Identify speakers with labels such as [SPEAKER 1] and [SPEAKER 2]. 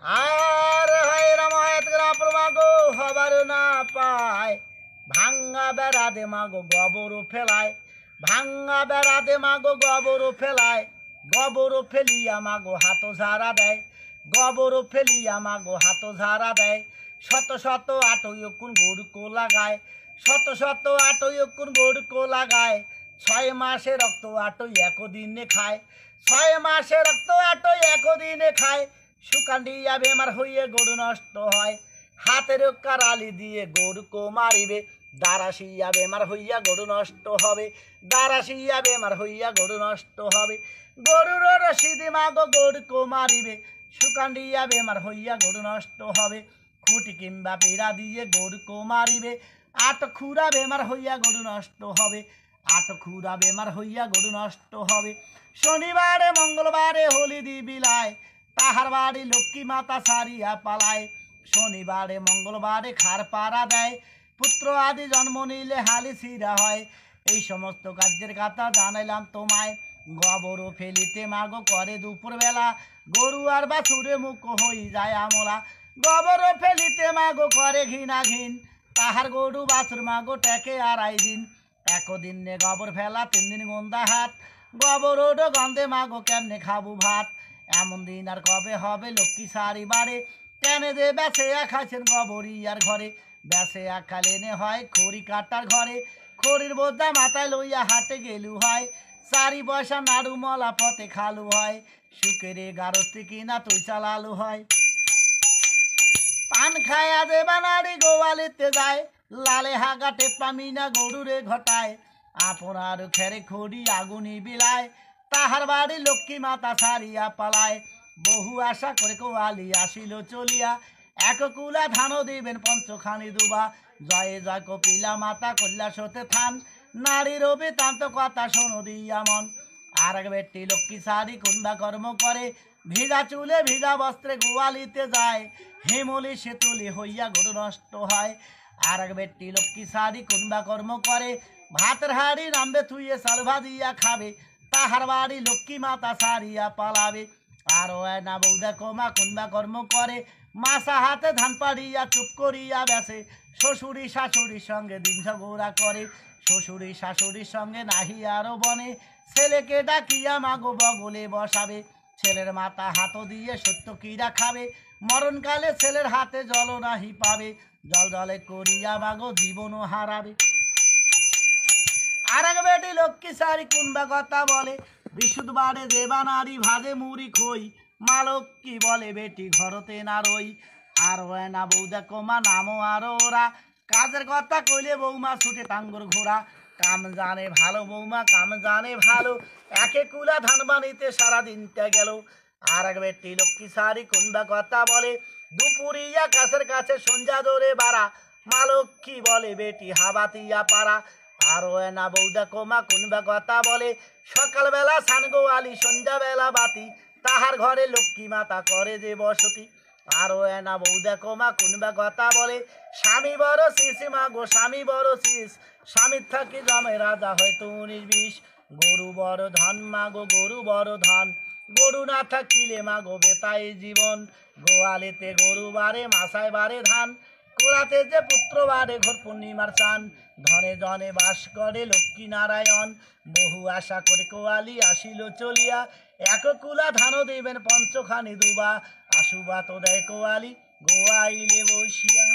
[SPEAKER 1] আর হয় রামায়ত গ্রাপ্রমা গো হবার না পায় ভাঙ্গা বেড়া দে মাগো গোবর ফেলায় ভাঙ্গা বেড়া দে মাগো গোবর ফেলায় গোবর ফেলিয়া মাগো হাত ঝাড়া দেয় গোবর ফেলিয়া মাগো হাত ঝাড়া দেয় শত শত আটইকুন গরুকো লাগায় শত শত আটইকুন গরুকো লাগায় 6 মাসে রক্ত আটই একদিনে খায় 6 মাসে রক্ত আটই একদিনে খায় সুকান্ডিয়া বেমার হইয়ে গরু নষ্ট হয় হাতের কারালি দিয়ে গরুকো মারিবে দারাসিয়া বেমার হইয়া গরু নষ্ট হবে দারাসিয়া বেমার হইয়া গরু নষ্ট হবে গরুর রশিদি মাগো গরুকো মারিবে সুকান্ডিয়া বেমার হইয়া গরু নষ্ট হবে খুঁটি কিংবা পেড়া দিয়ে গরুকো মারিবে আট খুরা বেমার হইয়া গরু নষ্ট হবে আট খুরা বেমার হইয়া গরু নষ্ট হবে শনিবারে মঙ্গলবারে হলি দি বিলায় তাহার বাড়ি লক্ষ্মী মাতা সারিয়া পালায় শনিবারে মঙ্গলবারে খার পাড়া দেয় পুত্র আদি জন্ম নিলে হালি সিরা হয় এই সমস্ত কার্যের কথা জানাইলাম তোমায় গোবর ফেলিতে মাগো করে দুপুর বেলা গরু আর বাছুরে মুখ হই যায় আমলা গোবর ফেলিতে মাগো করে ঘৃণা ঘিন তাহার গরু বাছুর মাগো টেকে আড়াই দিন একদিন নে গোবর ফেলা 3 দিন গন্ধা হাত গোবর ওডো গন্ধে মাগো কেমনে খাবো ভাত এমন দিন আর কবে হবে লক্ষ্মী সারি বারে কেনে যে বেসে খাইছেন গোবরিয়ার ঘরে বেসে খালেনে হয় খড়ি কাটার ঘরে খড়ির বোঝা মাথায় লইয়া হাটে গেলু হয় 4 পয়সা নাড়ু মলা পথে খালু হয় সুকেরে গারস্তি কিনা তুই চালালু হয় পান খায়া দেবা নাড়ি গোয়ালিতে যায় লালে হাগা টেপা মিনা গরুরে ঘটায় আপনার খেরে খড়ি আগুনি বিলায় তাহার বাড়ি লক্ষ্মী মাতা সারিয়া পালায় বহু আশা করে কোয়ালি আসিল চলিয়া এক কুলা ধানও দিবেন পঞ্চখানি দুবা জয়ে জয় কপিলা মাতা কৈলাসতে থান নারী রবি তান্ত কথা শোনো দিয়া মন আর এক বেটি লক্ষ্মী সারি কুন্বা কর্ম করে ভিজা চুলে ভিজা বস্ত্রে গোয়ালিতে যায় হেমলি সেতুলি হইয়া গরু নষ্ট হয় আর এক বেটি লক্ষ্মী সারি কুন্বা কর্ম করে ভাতের হাড়ি নামবে থুইয়ে সাল ভাজিয়া খাবে তাহার বাড়ি লক্ষ্মী মাতা সারিয়া পালাবে আরো না বৌদা কমা কুন্বা কর্ম করে মাসা হাতে ধান পাড়িয়া চুপ করিয়া বেসে শ্বশুরি শাশুড়ির সঙ্গে দিন ঝগড়া করে শ্বশুরি শাশুড়ির সঙ্গে নাহি আরো বনে ছেলেকে ডাকিয়া মাগো বগলে বসাবে ছেলের মাথা হাত দিয়ে সত্য কিরা খাবে মরণকালে ছেলের হাতে জল নাহি পাবে জল জলে করিয়া মাগো জীবনও হারাবে আর এক বেটি লক্ষ্মী সারি কুনবা কথা বলে বৃহস্পতিবারে দেবা নারী ভাজে মুড়ি খই মা লক্ষ্মী বলে বেটি ঘরতে না রই আর হয় না বৌদা কমা নামও আরো ওরা কাজের কথা কইলে বৌমা ছুটে টাঙ্গর ঘোড়া কাম জানে ভালো বৌমা কাম জানে ভালো একে কুলা ধান বানিতে সারাদিনটা গেল আর এক বেটি লক্ষ্মী সারি কুনবা কথা বলে দুপুরিয়া কাছের কাছে সন্ধ্যা ধরে বাড়া মা লক্ষ্মী বলে বেটি হাবাতিয়া পাড়া আরো না বৌদা কমা কুনবা কথা বলে সকালবেলা সান গোয়ালি সন্ধ্যাবেলা বাতি তাহার ঘরে লক্ষ্মী মাতা করে যে বসতি আরো না বৌদা কমা কুনবা কথা বলে স্বামী বড় শিষ মাগো স্বামী বড় শিষ স্বামীর থাকি জমে রাজা হয়তো 19-20 গরু বড় ধান মাগো গরু বড় ধান গরু না থাকিলে মাগো বেতাই জীবন গোয়ালিতে গরু বারে মাসায় বারে ধান কোলাতে যে পুত্র বারে ঘর পূর্ণিমার চান ধনে জনে বাস করে লক্ষ্মী নারায়ণ বহু আশা করে কোয়ালি আসিল চলিয়া এক কুলা ধানও দিবেন পঞ্চখানি দুবা আশুবা তো দেয় কোয়ালি গোয়াইলে বসিয়া।